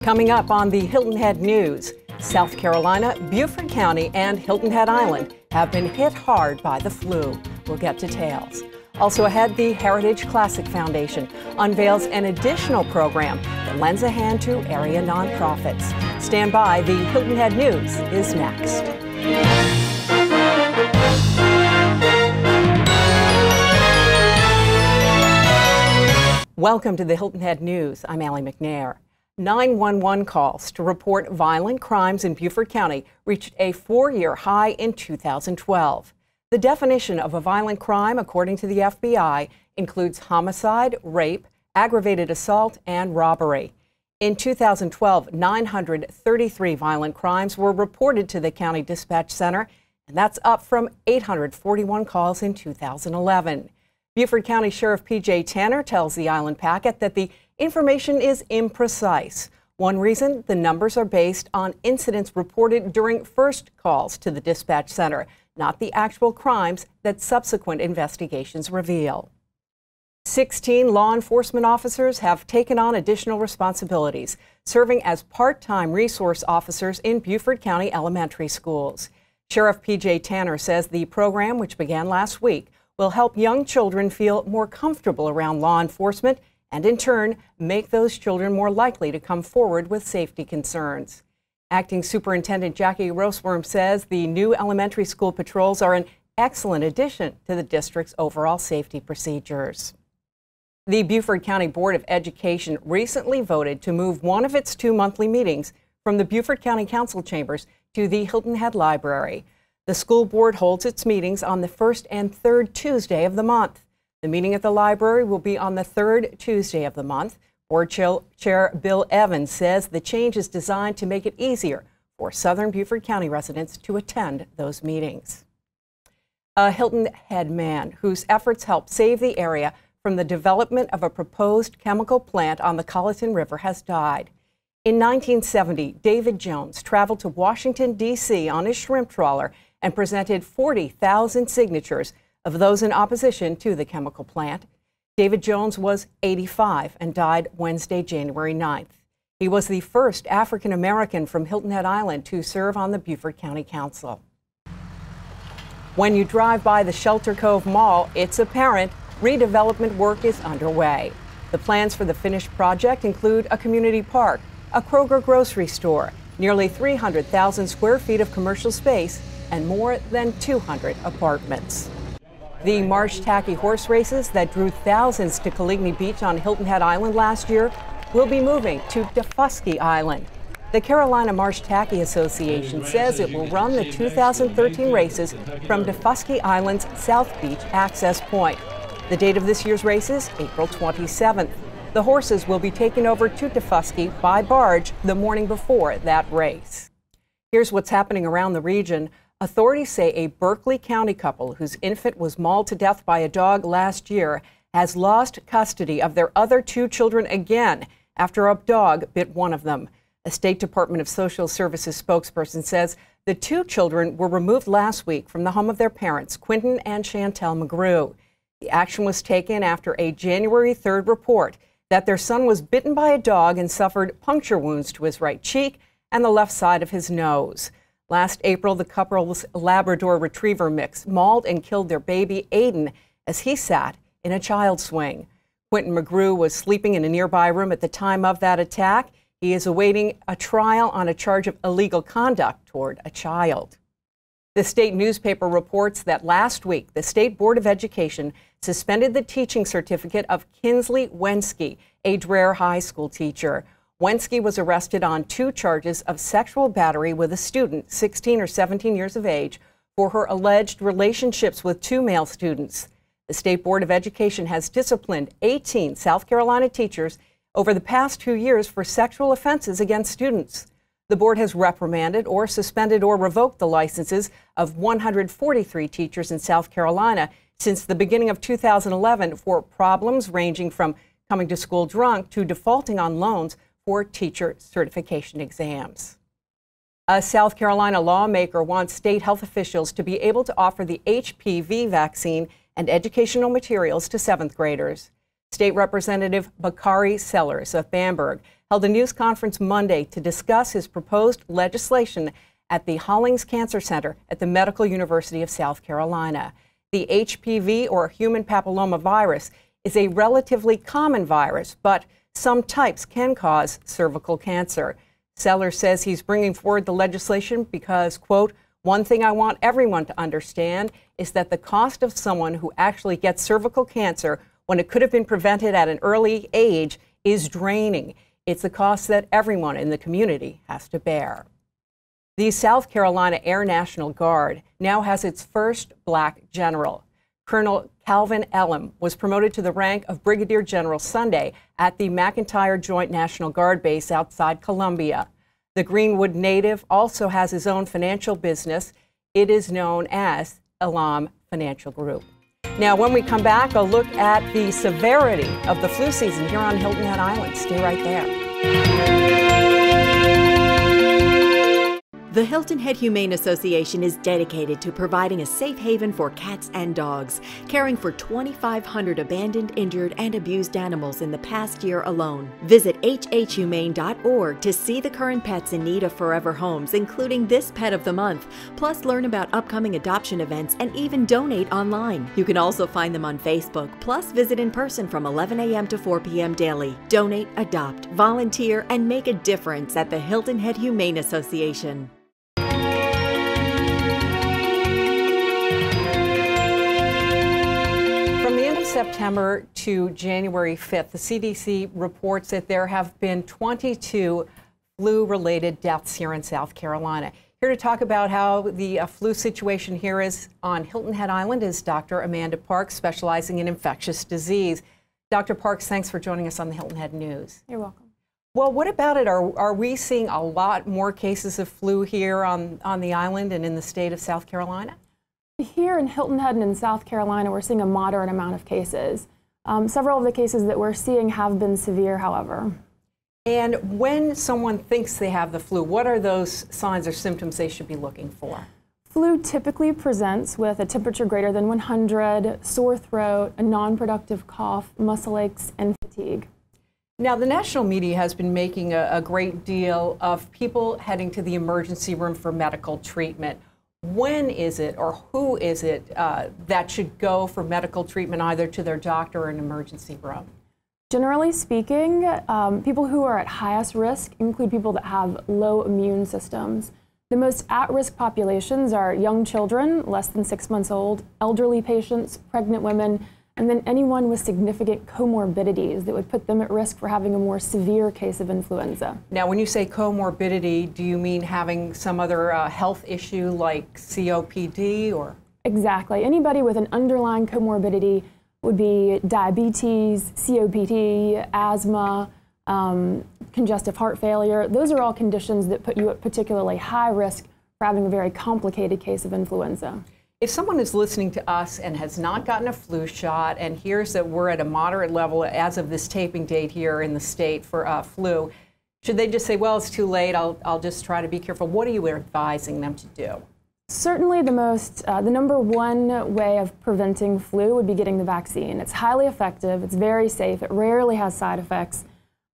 Coming up on the Hilton Head News, South Carolina, Beaufort County, and Hilton Head Island have been hit hard by the flu. We'll get details. Also ahead, the Heritage Classic Foundation unveils an additional program that lends a hand to area nonprofits. Stand by, the Hilton Head News is next. Welcome to the Hilton Head News. I'm McNair. 911 calls to report violent crimes in Beaufort County reached a 4-year high in 2012. The definition of a violent crime, according to the FBI, includes homicide, rape, aggravated assault, and robbery. In 2012, 933 violent crimes were reported to the County Dispatch Center, and that's up from 841 calls in 2011. Beaufort County Sheriff P.J. Tanner tells the Island Packet that the information is imprecise. One reason, the numbers are based on incidents reported during first calls to the dispatch center, not the actual crimes that subsequent investigations reveal. 16 law enforcement officers have taken on additional responsibilities, serving as part-time resource officers in Beaufort County elementary schools. Sheriff P.J. Tanner says the program, which began last week, will help young children feel more comfortable around law enforcement and in turn make those children more likely to come forward with safety concerns. Acting Superintendent Jackie Roseworm says the new elementary school patrols are an excellent addition to the district's overall safety procedures. The Beaufort County Board of Education recently voted to move one of its 2 monthly meetings from the Beaufort County Council chambers to the Hilton Head Library. The school board holds its meetings on the first and third Tuesday of the month. The meeting at the library will be on the third Tuesday of the month. Board Chair Bill Evans says the change is designed to make it easier for Southern Beaufort County residents to attend those meetings. A Hilton Head man whose efforts helped save the area from the development of a proposed chemical plant on the Colleton River has died. In 1970, David Jones traveled to Washington, D.C. on his shrimp trawler and presented 40,000 signatures of those in opposition to the chemical plant. David Jones was 85 and died Wednesday, January 9th. He was the first African American from Hilton Head Island to serve on the Beaufort County Council. When you drive by the Shelter Cove Mall, it's apparent redevelopment work is underway. The plans for the finished project include a community park, a Kroger grocery store, nearly 300,000 square feet of commercial space, and more than 200 apartments. The Marsh Tacky horse races that drew thousands to Coligny Beach on Hilton Head Island last year will be moving to Defusky Island. The Carolina Marsh Tacky Association says it will run the 2013 races from Defusky Island's South Beach access point. The date of this year's races, April 27th. The horses will be taken over to Defusky by barge the morning before that race. Here's what's happening around the region. Authorities say a Berkeley County couple whose infant was mauled to death by a dog last year has lost custody of their other 2 children again after a dog bit one of them. A State Department of Social Services spokesperson says the 2 children were removed last week from the home of their parents, Quentin and Chantel McGrew. The action was taken after a January 3rd report that their son was bitten by a dog and suffered puncture wounds to his right cheek and the left side of his nose. Last April, the couple's Labrador Retriever mix mauled and killed their baby, Aiden, as he sat in a child swing. Quentin McGrew was sleeping in a nearby room at the time of that attack. He is awaiting a trial on a charge of illegal conduct toward a child. The state newspaper reports that last week, the State Board of Education suspended the teaching certificate of Kinsley Wensky, a Dreher High School teacher. Wensky was arrested on 2 charges of sexual battery with a student, 16 or 17 years of age, for her alleged relationships with 2 male students. The State Board of Education has disciplined 18 South Carolina teachers over the past 2 years for sexual offenses against students. The board has reprimanded or suspended or revoked the licenses of 143 teachers in South Carolina since the beginning of 2011 for problems ranging from coming to school drunk to defaulting on loans for teacher certification exams. A South Carolina lawmaker wants state health officials to be able to offer the HPV vaccine and educational materials to 7th graders. State Representative Bakari Sellers of Bamberg held a news conference Monday to discuss his proposed legislation at the Hollings Cancer Center at the Medical University of South Carolina. The HPV, or human papillomavirus, is a relatively common virus, but some types can cause cervical cancer. Sellers says he's bringing forward the legislation because, quote, "One thing I want everyone to understand is that the cost of someone who actually gets cervical cancer when it could have been prevented at an early age is draining. It's a cost that everyone in the community has to bear." The South Carolina Air National Guard now has its first black general. Colonel Calvin Elam was promoted to the rank of Brigadier General Sunday at the McIntyre Joint National Guard base outside Columbia. The Greenwood native also has his own financial business. It is known as Elam Financial Group. Now, when we come back, a look at the severity of the flu season here on Hilton Head Island. Stay right there. The Hilton Head Humane Association is dedicated to providing a safe haven for cats and dogs, caring for 2,500 abandoned, injured, and abused animals in the past year alone. Visit HHHumane.org to see the current pets in need of forever homes, including this Pet of the Month, plus learn about upcoming adoption events and even donate online. You can also find them on Facebook, plus visit in person from 11 a.m. to 4 p.m. daily. Donate, adopt, volunteer, and make a difference at the Hilton Head Humane Association. September to January 5th, the CDC reports that there have been 22 flu-related deaths here in South Carolina. Here to talk about how the flu situation here is on Hilton Head Island is Dr. Amanda Parks, specializing in infectious disease. Dr. Parks, thanks for joining us on the Hilton Head News. You're welcome. Well, what about it? Are we seeing a lot more cases of flu here on the island and in the state of South Carolina? Here in Hilton Head and in South Carolina, we're seeing a moderate amount of cases. Several of the cases that we're seeing have been severe, however. And when someone thinks they have the flu, what are those signs or symptoms they should be looking for? Flu typically presents with a temperature greater than 100, sore throat, a non-productive cough, muscle aches, and fatigue. Now, the national media has been making a great deal of people heading to the emergency room for medical treatment. When is it, or who is it, that should go for medical treatment either to their doctor or an emergency room? Generally speaking, people who are at highest risk include people that have low immune systems. The most at-risk populations are young children, less than 6 months old, elderly patients, pregnant women, and then anyone with significant comorbidities that would put them at risk for having a more severe case of influenza. Now, when you say comorbidity, do you mean having some other health issue like COPD or? Exactly. Anybody with an underlying comorbidity would be diabetes, COPD, asthma, congestive heart failure. Those are all conditions that put you at particularly high risk for having a very complicated case of influenza. If someone is listening to us and has not gotten a flu shot and hears that we're at a moderate level as of this taping date here in the state for flu, should they just say, well, it's too late, I'll just try to be careful? What are you advising them to do? Certainly the number one way of preventing flu would be getting the vaccine. It's highly effective, it's very safe, it rarely has side effects.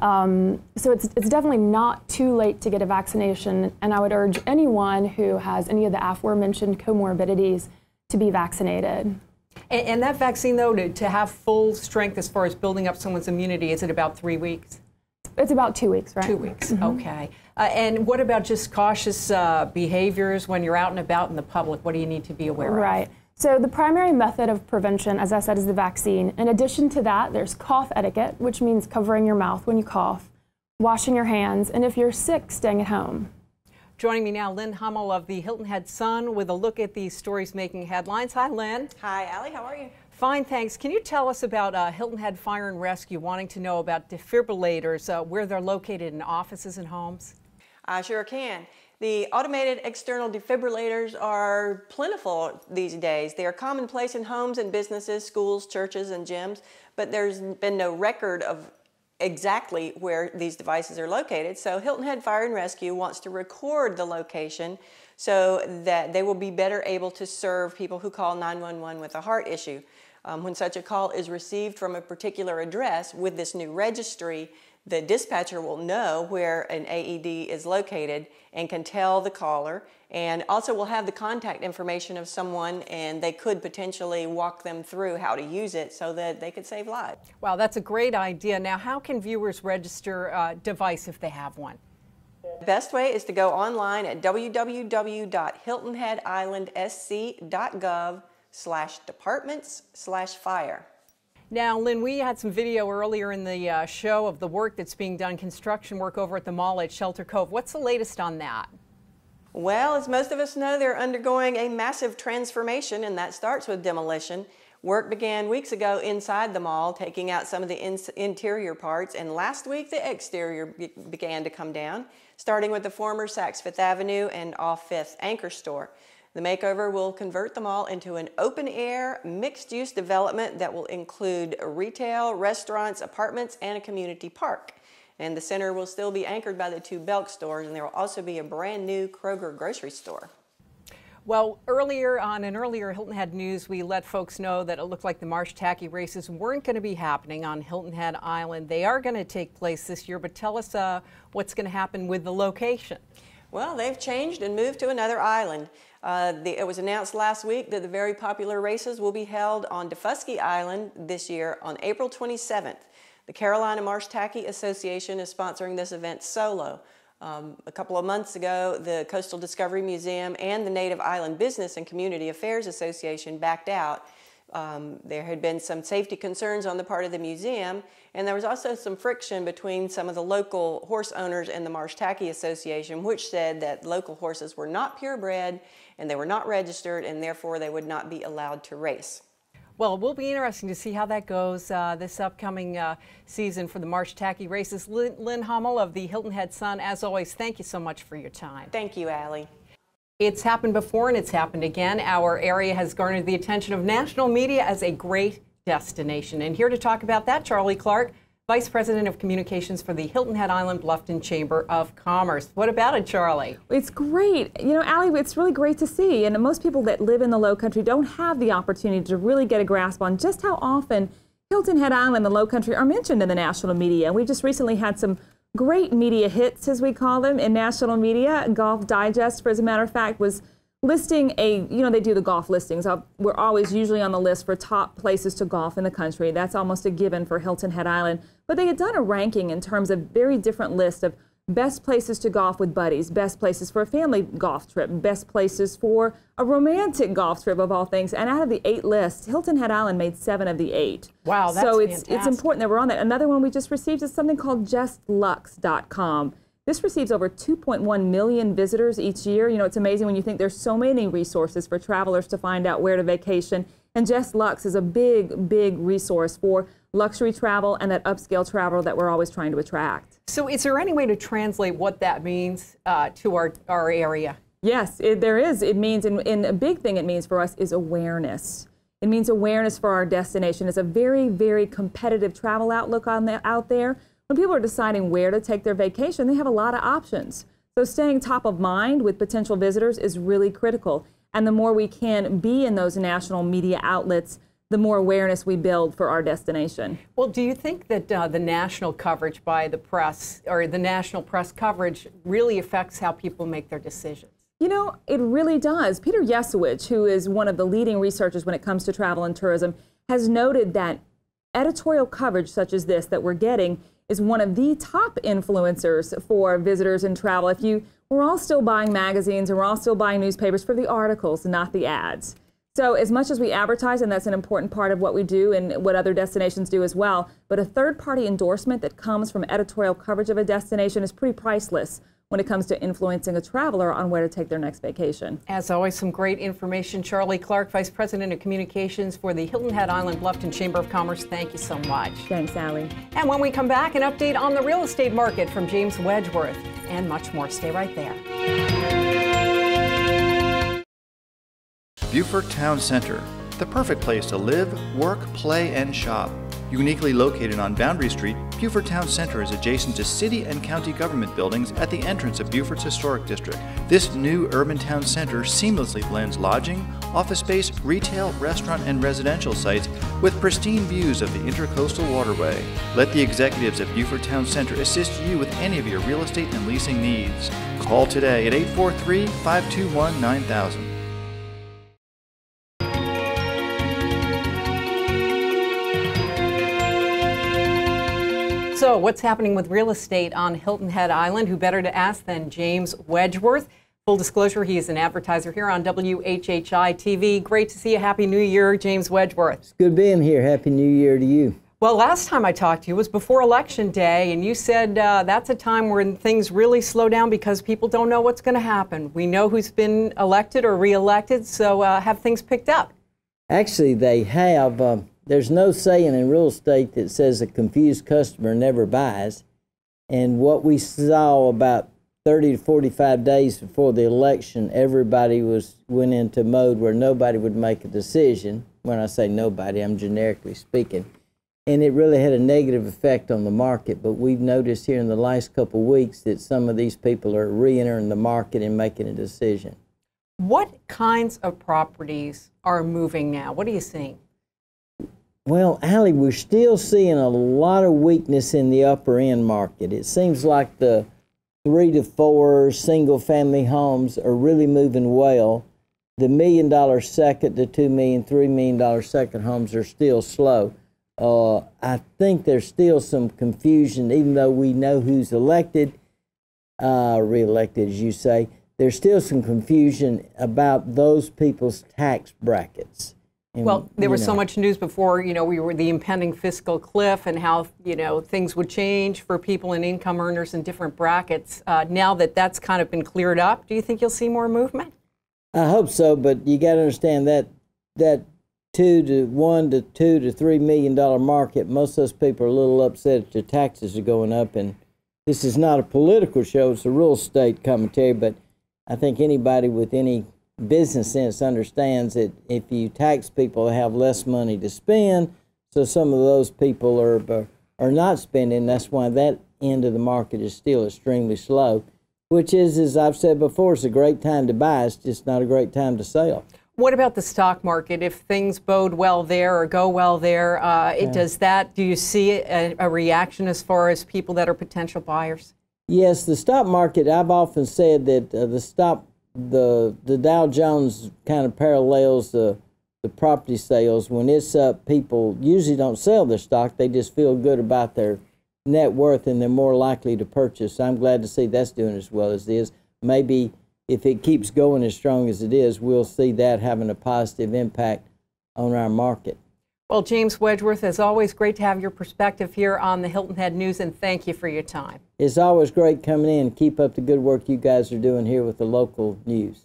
So it's definitely not too late to get a vaccination, and I would urge anyone who has any of the aforementioned comorbidities to be vaccinated. And that vaccine, though, to have full strength as far as building up someone's immunity, is it about 3 weeks? It's about 2 weeks, right? 2 weeks, Mm-hmm. Okay. And what about just cautious behaviors when you're out and about in the public? What do you need to be aware of? Right. So the primary method of prevention, as I said, is the vaccine. In addition to that, there's cough etiquette, which means covering your mouth when you cough, washing your hands, and if you're sick, staying at home. Joining me now, Lynn Hummell of the Hilton Head Sun with a look at these stories making headlines. Hi, Lynn. Hi, Allie. How are you? Fine, thanks. Can you tell us about Hilton Head Fire and Rescue wanting to know about defibrillators, where they're located in offices and homes? I sure can. The automated external defibrillators are plentiful these days. They are commonplace in homes and businesses, schools, churches, and gyms, but there's been no record of exactly where these devices are located. So Hilton Head Fire and Rescue wants to record the location so that they will be better able to serve people who call 911 with a heart issue. When such a call is received from a particular address with this new registry, the dispatcher will know where an AED is located and can tell the caller, and also will have the contact information of someone, and they could potentially walk them through how to use it so that they could save lives. Wow, that's a great idea. Now, how can viewers register a device if they have one? The best way is to go online at www.hiltonheadislandsc.gov/departments/fire. Now, Lynn, we had some video earlier in the show of the work that's being done, construction work over at the mall at Shelter Cove. What's the latest on that? Well, as most of us know, they're undergoing a massive transformation, and that starts with demolition. Work began weeks ago inside the mall, taking out some of the interior parts, and last week the exterior began to come down, starting with the former Saks Fifth Avenue and off Fifth anchor store. The makeover will convert the mall into an open-air, mixed-use development that will include retail, restaurants, apartments, and a community park. And the center will still be anchored by the two Belk stores, and there will also be a brand new Kroger grocery store. Well, earlier on an earlier Hilton Head News, we let folks know that it looked like the Marsh Tacky races weren't going to be happening on Hilton Head Island. They are going to take place this year, but tell us what's going to happen with the location. Well, they've changed and moved to another island. It was announced last week that the very popular races will be held on Defusky Island this year on April 27th. The Carolina Marsh Tacky Association is sponsoring this event solo. A couple of months ago, the Coastal Discovery Museum and the Native Island Business and Community Affairs Association backed out. There had been some safety concerns on the part of the museum, and there was also some friction between some of the local horse owners and the Marsh Tacky Association, which said that local horses were not purebred and they were not registered, and therefore they would not be allowed to race. Well, it will be interesting to see how that goes this upcoming season for the Marsh Tacky races. Lynn Hummell of the Hilton Head Sun, as always, thank you so much for your time. Thank you, Allie. It's happened before and it's happened again. Our area has garnered the attention of national media as a great destination. And here to talk about that, Charlie Clark, Vice President of Communications for the Hilton Head Island Bluffton Chamber of Commerce. What about it, Charlie? It's great. You know, Allie, it's really great to see. And most people that live in the Low Country don't have the opportunity to really get a grasp on just how often Hilton Head Island and the Low Country are mentioned in the national media. And we just recently had some great media hits, as we call them, in national media. Golf Digest, as a matter of fact, was listing they do the golf listings. We're always usually on the list for top places to golf in the country. That's almost a given for Hilton Head Island. But they had done a ranking in terms of very different lists of best places to golf with buddies, best places for a family golf trip, best places for a romantic golf trip, of all things. And out of the 8 lists, Hilton Head Island made 7 of the 8. Wow, that's so fantastic. it's important that we're on that. Another one we just received is something called justlux.com. This receives over 2.1 million visitors each year. You know, it's amazing when you think there's so many resources for travelers to find out where to vacation. And Just Lux is a big, big resource for luxury travel and that upscale travel that we're always trying to attract. So is there any way to translate what that means to our area? Yes, there is. It means, and a big thing it means for us is awareness. It means awareness for our destination. It's a very, very competitive travel outlook out there. When people are deciding where to take their vacation, they have a lot of options. So staying top of mind with potential visitors is really critical. And the more we can be in those national media outlets, the more awareness we build for our destination. Well, do you think that the national coverage by the press, or the national press coverage, really affects how people make their decisions? You know, it really does. Peter Yesowich, who is one of the leading researchers when it comes to travel and tourism, has noted that editorial coverage such as this that we're getting is one of the top influencers for visitors and travel. We're all still buying magazines and we're all still buying newspapers for the articles, not the ads. So as much as we advertise, and that's an important part of what we do and what other destinations do as well, but a third-party endorsement that comes from editorial coverage of a destination is pretty priceless when it comes to influencing a traveler on where to take their next vacation. As always, some great information. Charlie Clark, Vice President of Communications for the Hilton Head Island Bluffton Chamber of Commerce, thank you so much. Thanks, Allie. And when we come back, an update on the real estate market from James Wedgeworth and much more. Stay right there. Beaufort Town Center, the perfect place to live, work, play, and shop. Uniquely located on Boundary Street, Beaufort Town Center is adjacent to city and county government buildings at the entrance of Beaufort's historic district. This new urban town center seamlessly blends lodging, office space, retail, restaurant, and residential sites with pristine views of the Intercoastal Waterway. Let the executives at Beaufort Town Center assist you with any of your real estate and leasing needs. Call today at 843-521-9000. So what's happening with real estate on Hilton Head Island? Who better to ask than James Wedgeworth? Full disclosure, he is an advertiser here on WHHI-TV. Great to see you. Happy New Year, James Wedgeworth. It's good being here. Happy New Year to you. Well, last time I talked to you was before Election Day, and you said that's a time when things really slow down because people don't know what's going to happen. We know who's been elected or re-elected, so have things picked up? Actually, they have. There's no saying in real estate that says a confused customer never buys. And what we saw about 30 to 45 days before the election, everybody went into mode where nobody would make a decision. When I say nobody, I'm generically speaking. And it really had a negative effect on the market. But we've noticed here in the last couple of weeks that some of these people are re-entering the market and making a decision. What kinds of properties are moving now? What are you seeing? Well, Allie, we're still seeing a lot of weakness in the upper end market. It seems like the 3 to 4 single family homes are really moving well. The $1 million second, the $2 million, $3 million second homes are still slow. I think there's still some confusion, even though we know who's elected, re-elected, as you say. There's still some confusion about those people's tax brackets. And, well, there was so much news before, we were the impending fiscal cliff and how, things would change for people and income earners in different brackets. Now that that's kind of been cleared up, do you think you'll see more movement? I hope so, but you got to understand that $1 to $2 to $3 million market, most of those people are a little upset that their taxes are going up. And this is not a political show, it's a real estate commentary, but I think anybody with any business sense understands that if you tax people, they have less money to spend, so some of those people are not spending. That's why that end of the market is still extremely slow, which is, as I've said before, it's a great time to buy. It's just not a great time to sell. What about the stock market? If things bode well there or go well there, do you see a reaction as far as people that are potential buyers? Yes, the stock market, I've often said that the Dow Jones kind of parallels the property sales. When it's up, people usually don't sell their stock. They just feel good about their net worth and they're more likely to purchase. I'm glad to see that's doing as well as it is. Maybe if it keeps going as strong as it is, we'll see that having a positive impact on our market. Well, James Wedgeworth, as always, great to have your perspective here on the Hilton Head News, and thank you for your time. It's always great coming in. Keep up the good work you guys are doing here with the local news.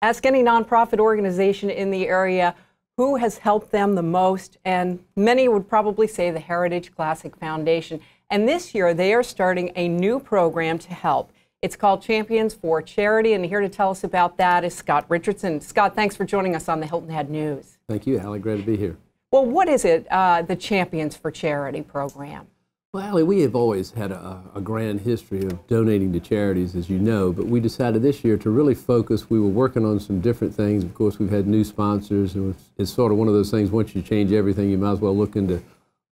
Ask any nonprofit organization in the area who has helped them the most, and many would probably say the Heritage Classic Foundation. And this year, they are starting a new program to help. It's called Champions for Charity, and here to tell us about that is Scott Richardson. Scott, thanks for joining us on the Hilton Head News. Thank you, Allie. Great to be here. Well, what is it, the Champions for Charity program? Well, Allie, we have always had a grand history of donating to charities, as you know, but we decided this year to really focus. We were working on some different things. Of course, we've had new sponsors, and it's sort of one of those things, once you change everything, you might as well look into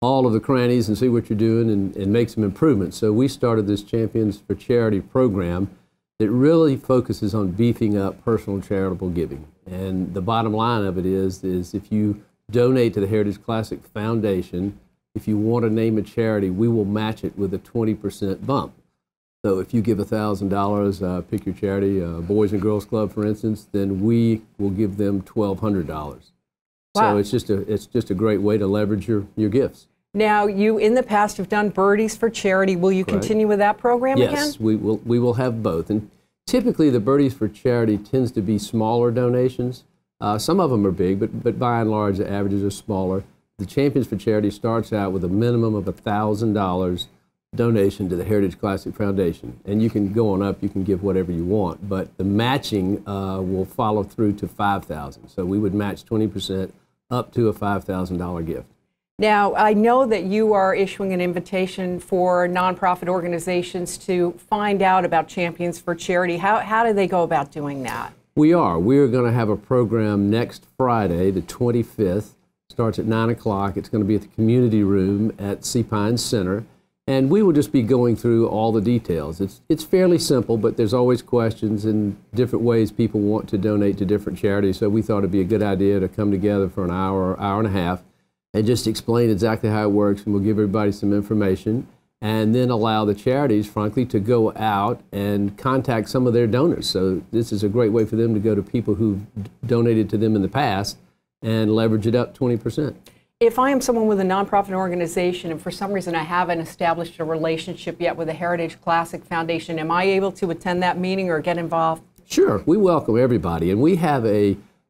all of the crannies and see what you're doing and make some improvements. So we started this Champions for Charity program that really focuses on beefing up personal charitable giving. And the bottom line of it is if you donate to the Heritage Classic Foundation, if you want to name a charity, we will match it with a 20% bump. So if you give $1,000, pick your charity, Boys and Girls Club, for instance, then we will give them $1,200. Wow. So it's just a great way to leverage your gifts. Now, you in the past have done Birdies for Charity. Will you continue with that program again? Yes, we will have both. And typically the Birdies for Charity tends to be smaller donations. Some of them are big, but by and large the averages are smaller. The Champions for Charity starts out with a minimum of $1,000 donation to the Heritage Classic Foundation. And you can go on up, you can give whatever you want, but the matching will follow through to $5,000. So we would match 20% up to a $5,000 gift. Now, I know that you are issuing an invitation for nonprofit organizations to find out about Champions for Charity. How do they go about doing that? We are. We're going to have a program next Friday, the 25th. Starts at 9 o'clock. It's going to be at the community room at Sea Pines Center. And we will just be going through all the details. It's fairly simple, but there's always questions and different ways people want to donate to different charities. So we thought it'd be a good idea to come together for an hour, hour and a half, and just explain exactly how it works, and we'll give everybody some information, and then allow the charities, frankly, to go out and contact some of their donors. So this is a great way for them to go to people who've donated to them in the past and leverage it up 20%. If I am someone with a nonprofit organization and for some reason I haven't established a relationship yet with the Heritage Classic Foundation, am I able to attend that meeting or get involved? Sure, we welcome everybody, and we have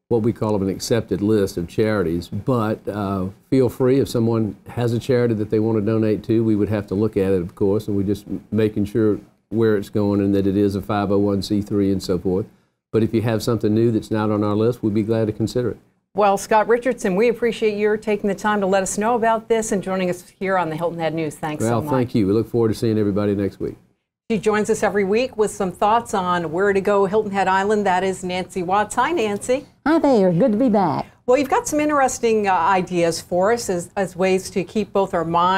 what we call an accepted list of charities, but feel free if someone has a charity that they want to donate to. We would have to look at it, of course, and we're just making sure where it's going and that it is a 501c3 and so forth. But if you have something new that's not on our list, we'd be glad to consider it. Well, Scott Richardson, we appreciate your taking the time to let us know about this and joining us here on the Hilton Head News. Thanks so much. Well, thank you. We look forward to seeing everybody next week. She joins us every week with some thoughts on where to go Hilton Head Island. That is Nancy Watts. Hi, Nancy. Hi there. Good to be back. Well, you've got some interesting ideas for us as ways to keep both our minds